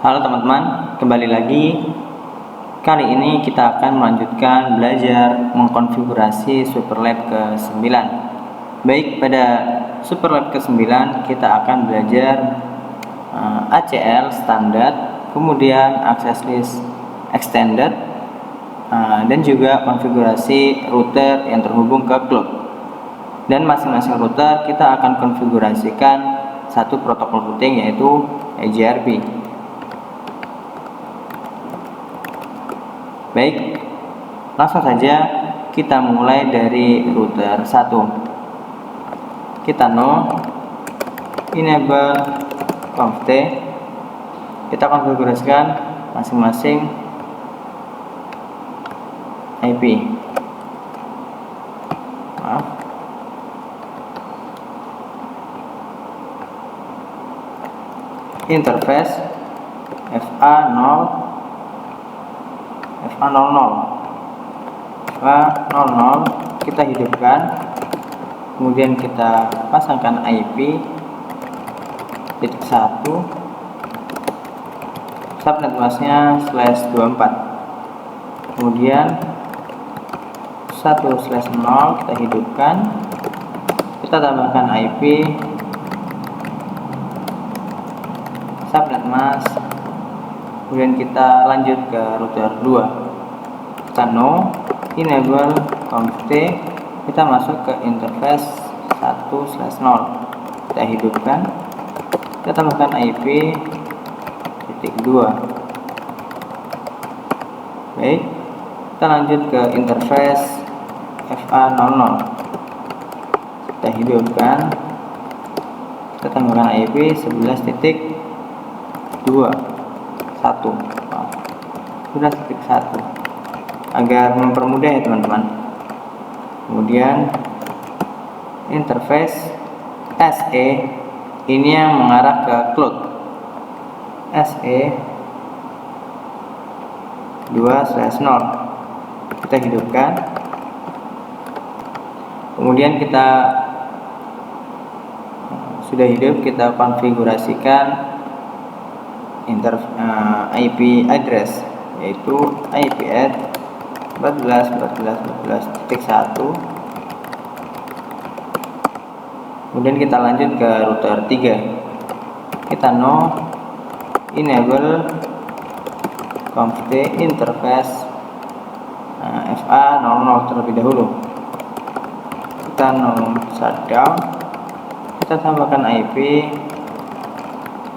Halo teman-teman, kembali lagi. Kali ini kita akan melanjutkan belajar mengkonfigurasi Superlab ke-9. Baik, pada Superlab ke-9 kita akan belajar ACL standar, kemudian access list extended, dan juga konfigurasi router yang terhubung ke cloud. Dan masing-masing router kita akan konfigurasikan satu protokol routing, yaitu EGRP. Baik, langsung saja kita mulai dari router 1. Kita enable conft, kita konfigurasikan masing-masing IP. Interface FA00 kita hidupkan, kemudian kita pasangkan IP titik 1, subnet masnya /24, kemudian 1/0 kita hidupkan, kita tambahkan IP subnet mas, kemudian kita lanjut ke router 2. Kita enable conft, kita masuk ke interface 1/0, kita hidupkan, kita tambahkan IP titik 2. Baik, kita lanjut ke interface FA00, kita hidupkan, kita tambahkan IP 11.1 agar mempermudah ya teman-teman. Kemudian interface SE ini yang mengarah ke cloud, SE 2/0, kita hidupkan, kemudian kita sudah hidup, kita konfigurasikan IP address, yaitu IP add 14.14.14.1. Kemudian kita lanjut ke router 3. Kita enable conft interface FA00 terlebih dahulu. Kita shutdown, kita tambahkan IP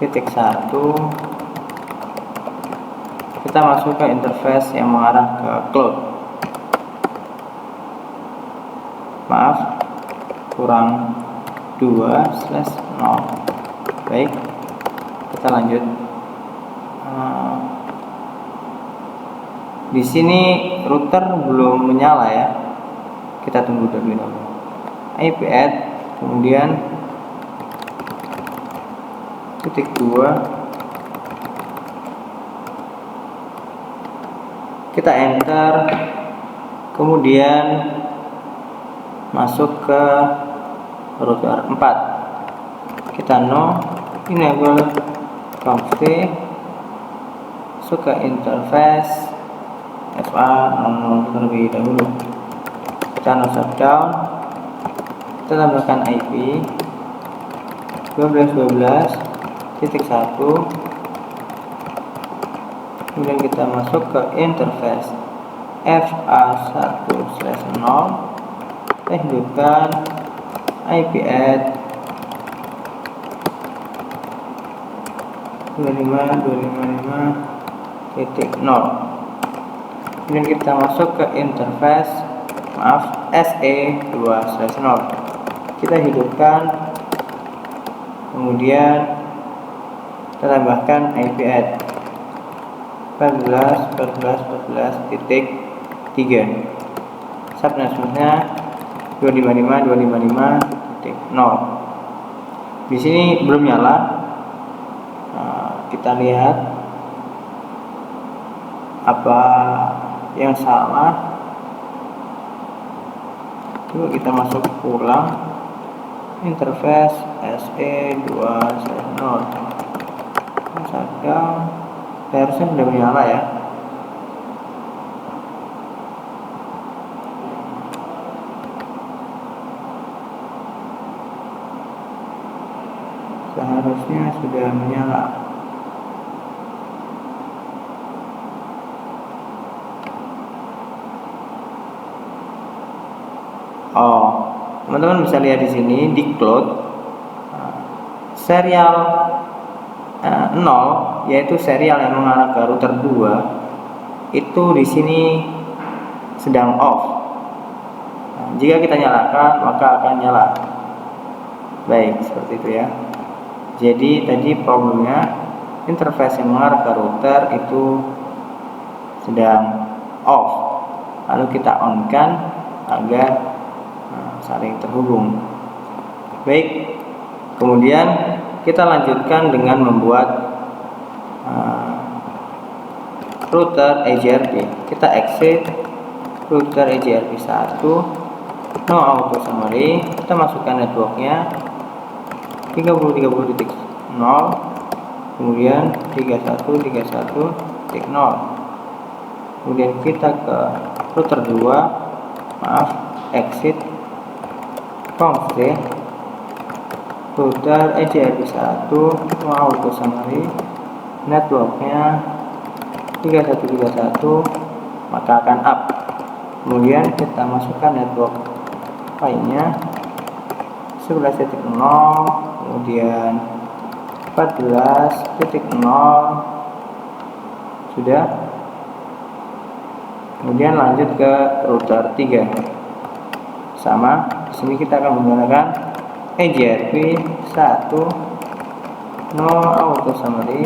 titik 1, kita masuk ke interface yang mengarah ke cloud. Maaf, kurang 2/0. Baik, kita lanjut. Di sini router belum menyala ya, kita tunggu terlebih dahulu. IP add, kemudian titik 2, kita enter, kemudian masuk ke router 4. Kita enable conft, masuk ke interface FA00 terlebih dahulu. Kita shutdown, kita tambahkan IP 12.12.1, kemudian kita masuk ke interface FA1/0, kita hidupkan IP add 25.25.5.0, kemudian kita masuk ke interface SE 2/0, kita hidupkan, kemudian kita tambahkan IP add 14.14.14.3, subnetnya 255.255.0. Di sini belum nyala. Kita lihat apa yang salah. Coba kita masuk ulang interface SE 2/0, shutdown, Harusnya sudah menyala ya. Seharusnya sudah menyala. Oh, teman-teman bisa lihat di sini di cloud serial 0, yaitu serial yang mengarah ke router 2, itu di sini sedang off. Nah, jika kita nyalakan maka akan nyala. Baik, seperti itu ya. Jadi tadi problemnya interface yang mengarah ke router itu sedang off. Lalu kita on kan agar saling terhubung. Baik, kemudian kita lanjutkan dengan membuat router EJRP. Kita exit router EJRP 1, no auto summary. Kita masukkan networknya 30.30.0, kemudian 31.31.0. Kemudian kita ke router 2, exit config router EJRP 1, no auto summary, networknya 3131, maka akan up. Kemudian kita masukkan network lainnya 11.0, kemudian 14.0, sudah. Kemudian lanjut ke router 3, sama. Di sini kita akan menggunakan EJRP 1, no auto summary,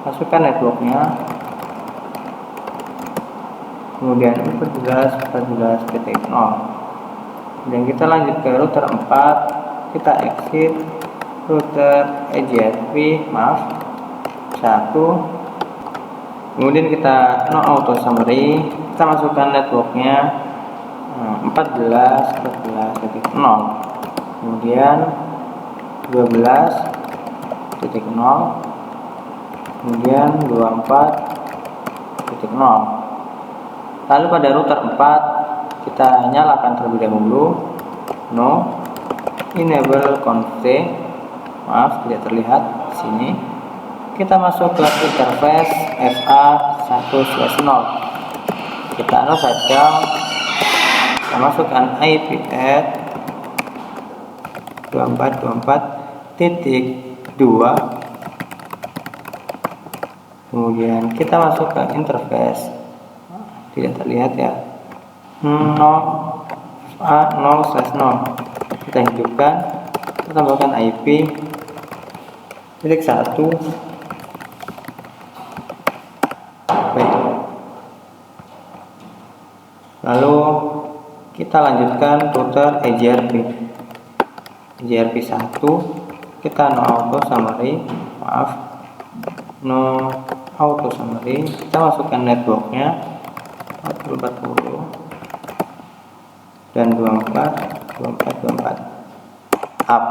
masukkan networknya, kemudian 14.0. Dan kita lanjut ke router 4, kita exit router EJRP 1, kemudian kita no auto summary, kita masukkan networknya 14.0, kemudian 12.0, kemudian 24.0. Lalu pada router 4 kita nyalakan terlebih dahulu no enable config, tidak terlihat di sini. Kita masuk ke interface FA1/0, kita no shutdown, kita masukkan IP add 24.24.2, kemudian kita masuk ke interface, tidak terlihat ya, 0/0, kita hidupkan, kita tambahkan IP titik 1. Baik, lalu kita lanjutkan router EJRP 1, kita no auto summary, no auto summary, kita masukkan networknya 40 dan 24 up.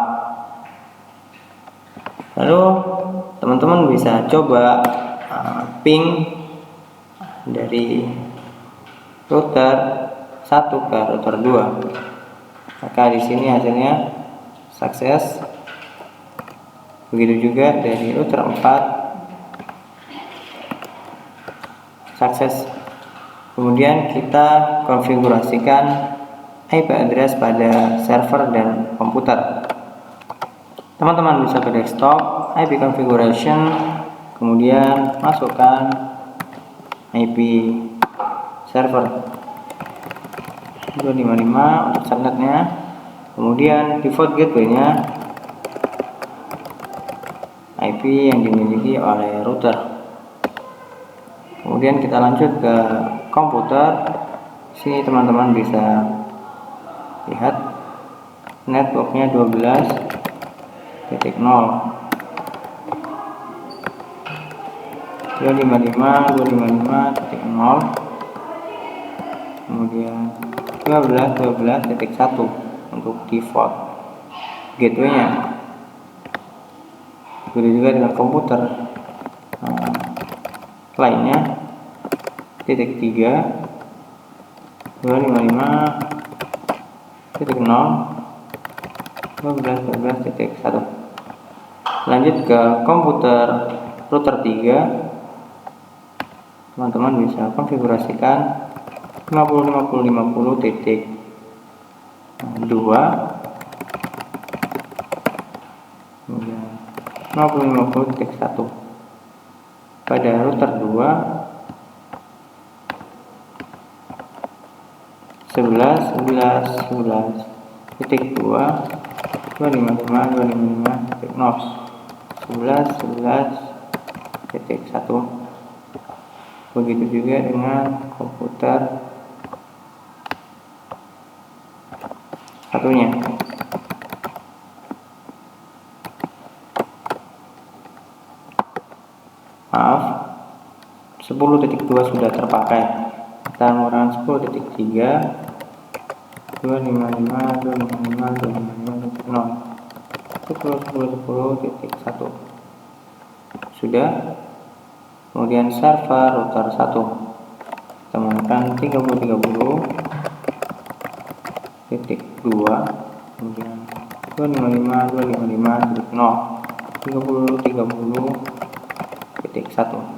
Lalu teman-teman bisa coba ping dari router 1 ke router 2, maka di sini hasilnya sukses. Begitu juga dari router 4 sukses. Kemudian kita konfigurasikan IP address pada server dan komputer. Teman-teman bisa ke desktop, IP configuration, kemudian masukkan IP server 255 untuk subnetnya, kemudian default gateway-nya IP yang dimiliki oleh router. Kemudian kita lanjut ke komputer. Sini teman-teman bisa lihat networknya 12.0, 255.255.0, kemudian 12.12.1 untuk default gateway-nya. Begitu juga dengan komputer lainnya titik 3 255.0 lanjut ke komputer router 3. Teman-teman bisa konfigurasikan 50.50.50.2 50.50.1 pada router 2. 11.11.255.0 begitu juga dengan komputer satunya. Maaf, 10.2 sudah terpakai. Kita menggunakan 10.3 255.255.255.0 sudah. Kemudian server router 1 kita menggunakan 30.30.2 kemudian 255.255.0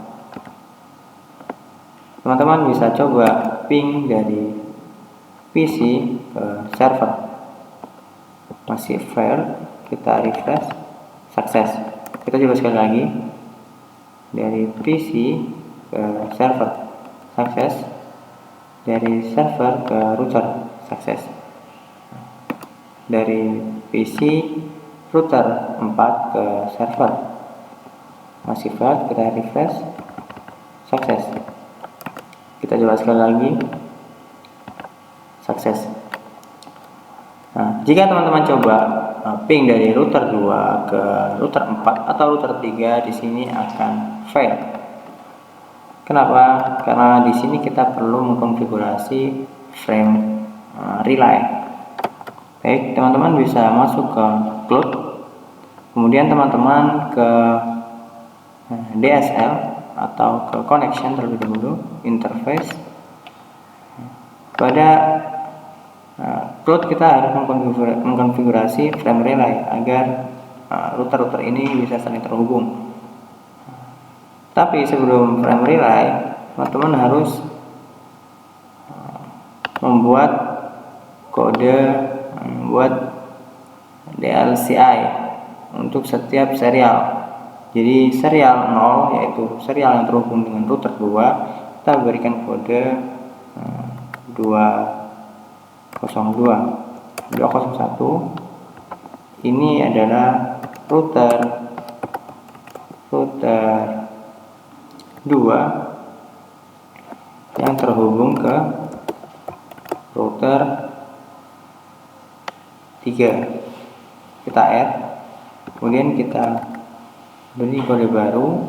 teman-teman bisa coba ping dari PC ke server, masih fail, kita refresh, sukses. Kita coba sekali lagi dari PC ke server, sukses. Dari server ke router, sukses. Dari PC router 4 ke server, masih fail, kita refresh, sukses. Kita coba sekali lagi, sukses. Nah, jika teman-teman coba ping dari router 2 ke router 4 atau router 3, di sini akan fail. Kenapa? Karena di sini kita perlu mengkonfigurasi frame relay. Baik, teman-teman bisa masuk ke cloud, kemudian teman-teman ke DSL atau ke connection terlebih dahulu, interface. Pada cloud kita harus mengkonfigurasi frame relay agar router-router ini bisa saling terhubung. Tapi sebelum frame relay, teman-teman harus membuat kode, membuat DLCI untuk setiap serial. Jadi serial 0 yaitu serial yang terhubung dengan router 2, kita berikan kode 201. Ini adalah router 2 yang terhubung ke router 3. Kita add, kemudian kita beri kode baru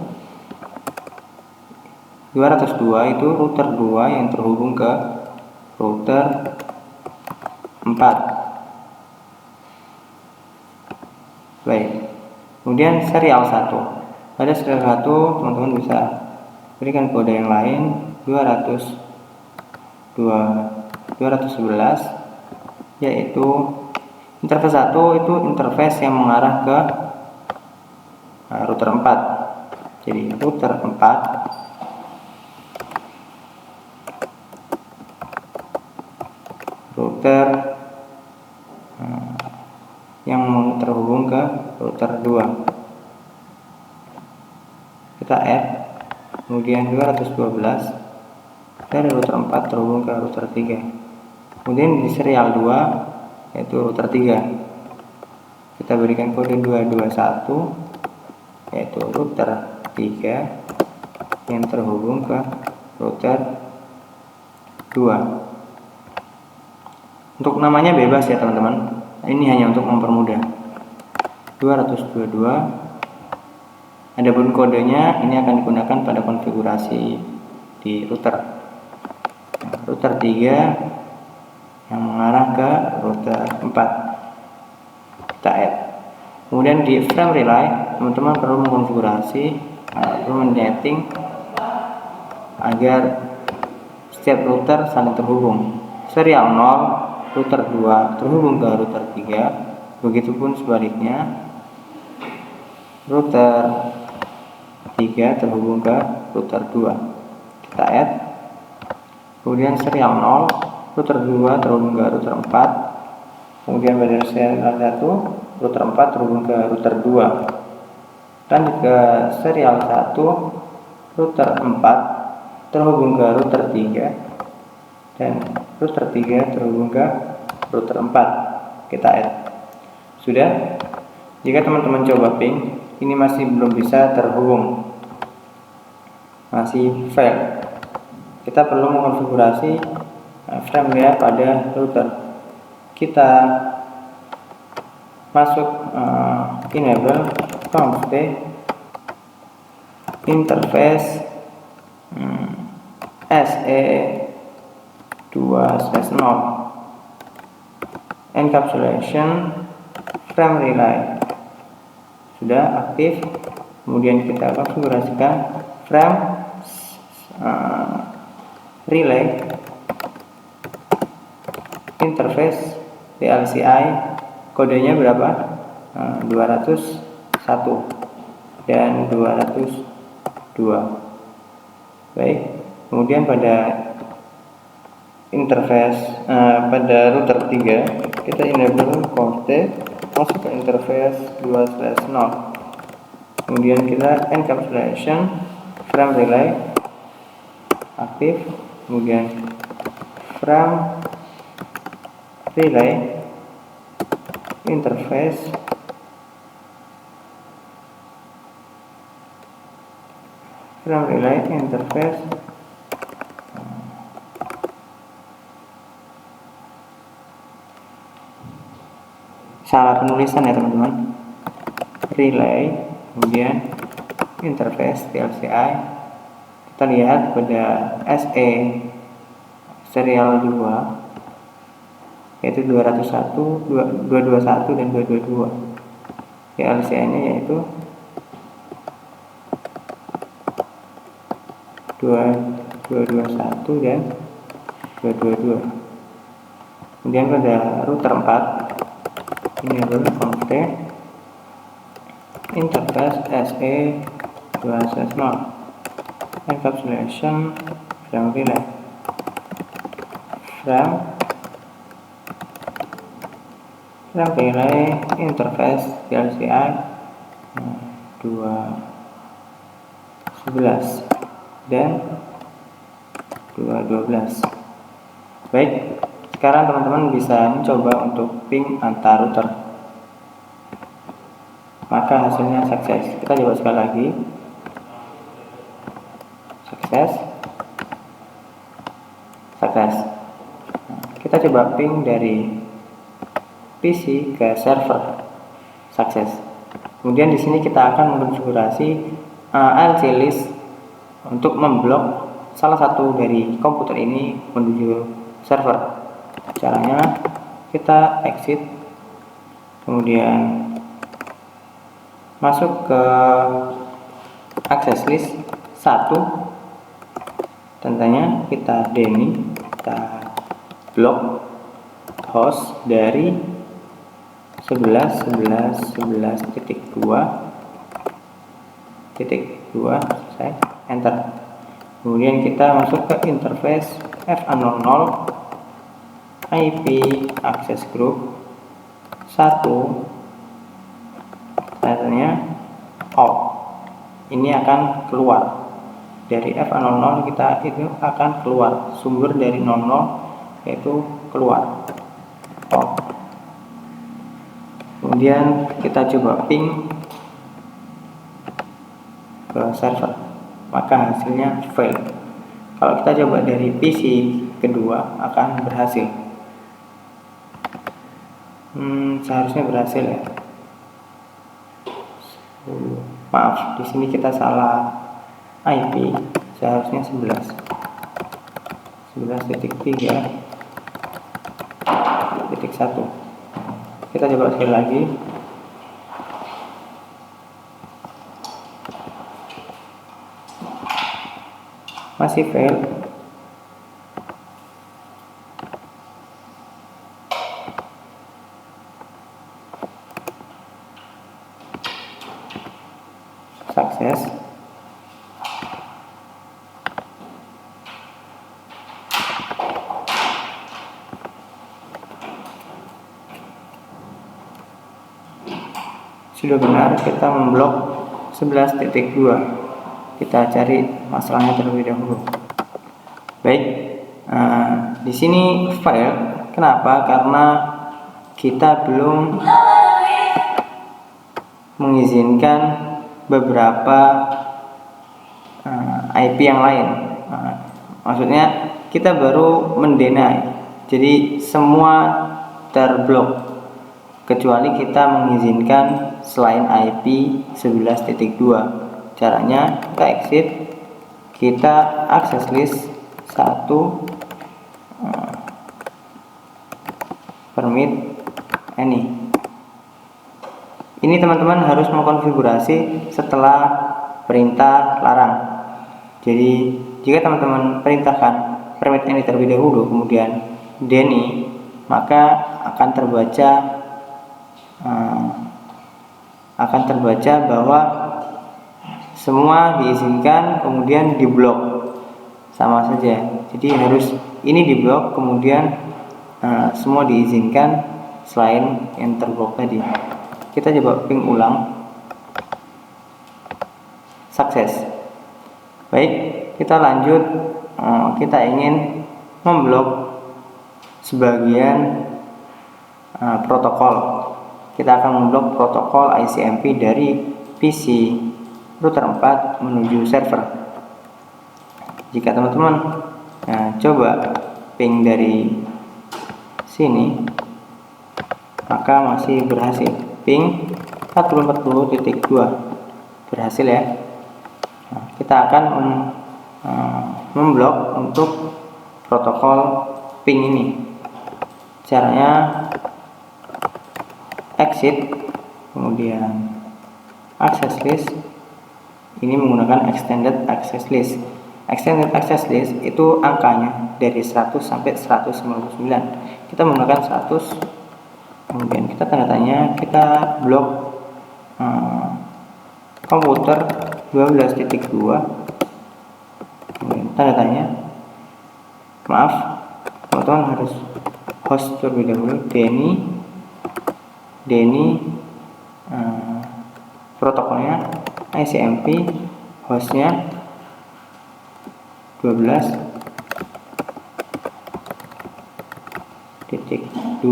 202, itu router 2 yang terhubung ke router 4. Baik, kemudian serial 1. Pada serial 1 teman-teman bisa berikan kode yang lain 211, yaitu interface 1 itu interface yang mengarah ke router 4. Jadi router 4 router yang terhubung ke router 2. Kita add, kemudian 212 dari router 4 terhubung ke router 3. Kemudian di serial 2 yaitu router 3, kita berikan kode 221, yaitu router 3 yang terhubung ke router 2. Untuk namanya bebas ya teman-teman, ini hanya untuk mempermudah. 222. Adapun kodenya ini akan digunakan pada konfigurasi di router. Router 3 yang mengarah ke router 4. Kita add. Kemudian di frame relay, teman-teman perlu mengkonfigurasi, perlu men-setting agar setiap router saling terhubung. Serial 0 router 2 terhubung ke router 3, begitupun sebaliknya router 3 terhubung ke router 2. Kita add. Kemudian serial 0 router 2 terhubung ke router 4. Kemudian pada serial 1 router 4 terhubung ke router 2. Lanjut ke serial 1 router 4 terhubung ke router 3 dan router 3 terhubung ke router 4. Kita add. Sudah. Jika teman-teman coba ping, ini masih belum bisa terhubung, masih fail. Kita perlu mengonfigurasi frame layer pada router. Kita masuk enable conf interface SE2/0 encapsulation frame relay. Sudah aktif. Kemudian kita konfigurasikan frame relay interface VLCI, kodenya berapa? 201 dan 202. Baik. Kemudian pada interface pada router 3 kita enable conf masuk ke interface 2/0. Kemudian kita encapsulation frame relay aktif. Kemudian frame relay interface salah penulisan ya teman-teman, relay kemudian interface VLCI. Kita lihat pada SE serial 2 yaitu 201, 221 dan 222. VLCI nya yaitu 221 dan 222. Kemudian pada router 4 ini adalah conf interface SE2/0 encapsulation frame relay interface VLCI 211 dan 212. Baik, sekarang teman-teman bisa mencoba untuk ping antar router, maka hasilnya sukses. Kita coba sekali lagi. Sukses. Kita coba ping dari PC ke server. Sukses. Kemudian di sini kita akan mengonfigurasi ALC list untuk memblok salah satu dari komputer ini menuju server. Caranya kita exit, kemudian masuk ke access list 1, tandanya kita deni, kita blok host dari 11.11.11.2 selesai, enter. Kemudian kita masuk ke interface FA00 IP access group 1, tandanya off. Ini akan keluar dari FA00, kita itu akan keluar sumber dari 00 yaitu keluar off. Kemudian kita coba ping ke server, maka hasilnya fail. Kalau kita coba dari PC kedua akan berhasil. Seharusnya berhasil ya. Maaf, di sini kita salah IP, seharusnya 11.3.1. Kita coba sekali lagi. masih fail. Sukses. Sudah benar, kita memblok 11.2. Kita cari masalahnya terlebih dahulu. Baik, di sini fail. Kenapa? Karena kita belum mengizinkan beberapa IP yang lain. Maksudnya kita baru mendenai, jadi semua terblok kecuali kita mengizinkan selain IP 11.2. Caranya kita exit, kita access list 1, permit any. Ini teman-teman harus mengkonfigurasi setelah perintah larang. Jadi jika teman-teman perintahkan permit any terlebih dahulu, kemudian Denny, maka akan terbaca bahwa semua diizinkan kemudian diblok, sama saja. Jadi harus ini diblok kemudian semua diizinkan selain yang terblok tadi. Kita coba ping ulang. Sukses. Baik, kita lanjut. Kita ingin memblok sebagian protokol. Kita akan memblok protokol ICMP dari PC router 4 menuju server. Jika teman-teman coba ping dari sini, maka masih berhasil. Ping 4040.2 berhasil ya. Kita akan memblok untuk protokol ping ini. Caranya exit, kemudian access list. Ini menggunakan extended access list. Extended access list itu angkanya dari 100 sampai 199. Kita menggunakan 100, kemudian kita tanda tanya, kita blok komputer 12.2, kemudian tanda tanya. Maaf, teman-teman harus host terlebih dahulu. Denny protokolnya ICMP, hostnya 12.2,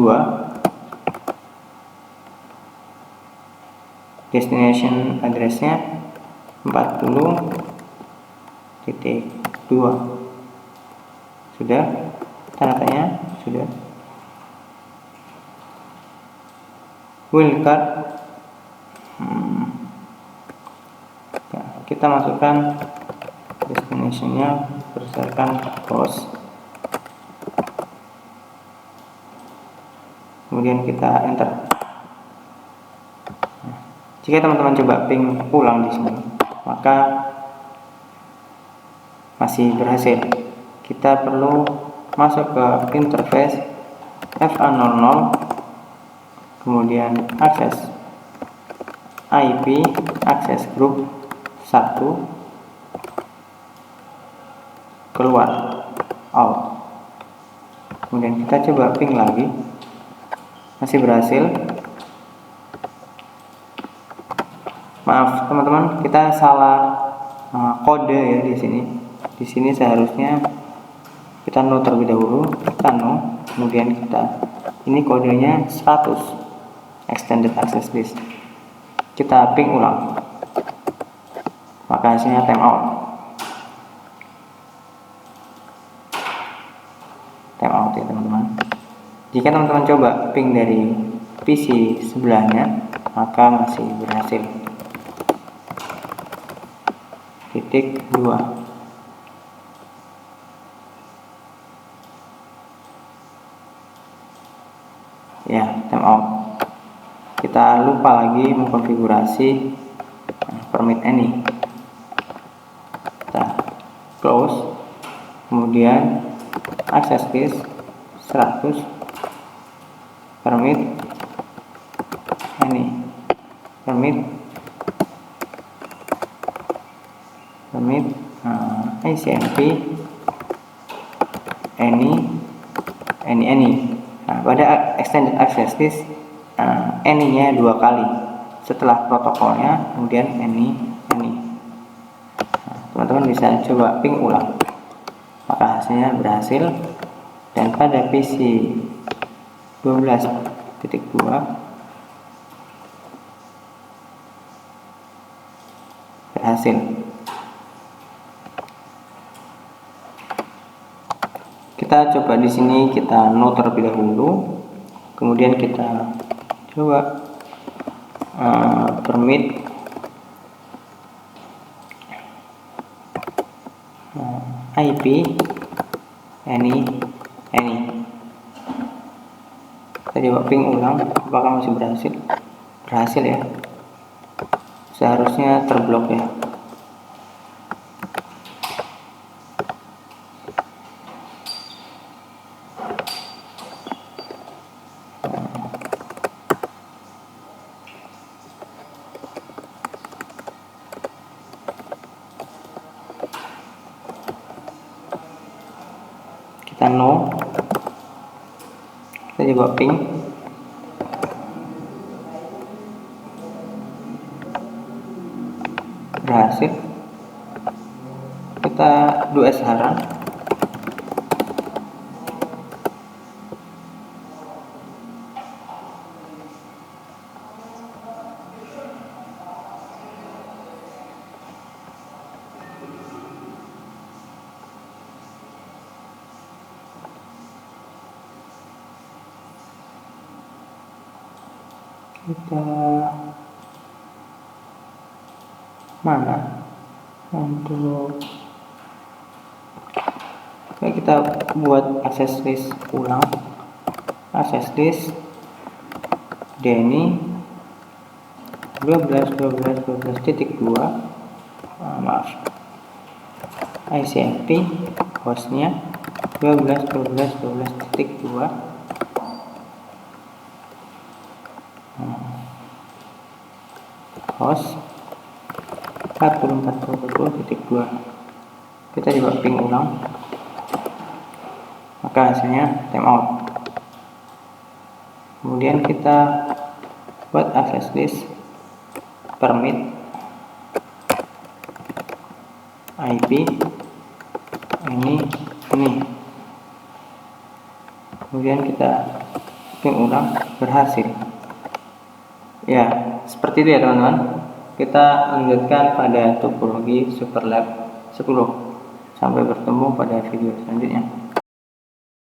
destination addressnya 40.2. Sudah, tanda tanya sudah. Wildcard, kita masukkan destinationnya berdasarkan host, kemudian kita enter. Jika teman-teman coba ping ulang di sini, maka masih berhasil. Kita perlu masuk ke interface FA00, kemudian akses IP, akses group 1, keluar out. Kemudian kita coba ping lagi, masih berhasil. Maaf teman-teman, kita salah kode ya di sini. Di sini seharusnya kita no terlebih dahulu, kita no, kemudian ini kodenya 100 extended access list. Kita ping ulang, maka hasilnya timeout. Timeout ya teman-teman. Jika teman-teman coba ping dari PC sebelahnya, maka masih berhasil. Titik 2. Ya, timeout. Kita lupa lagi mengkonfigurasi permit any. Kita close. kemudian access list 100 permit ini permit ICMP any. Nah, pada extended access list any-nya 2 kali setelah protokolnya, kemudian any. Teman-teman bisa coba ping ulang, maka hasilnya berhasil. Dan pada PC 12.2 berhasil. Kita coba di sini, kita no terlebih dahulu, kemudian kita coba permit IP any. Kita coba ping ulang, apakah masih berhasil ya. Seharusnya terblok ya. Kita no, kita coba ping, berhasil. Kita do as run, kita mana untuk kita buat access list ulang, access list Denny 12.12.12.2 maaf ICMP hostnya 12.12.12.2 host 40.40.2. Kita coba ping ulang, maka hasilnya timeout. Kemudian kita buat access list permit IP ini. Kemudian kita ping ulang, berhasil ya. Seperti itu ya teman-teman. Kita lanjutkan pada topologi Superlab 10. Sampai bertemu pada video selanjutnya.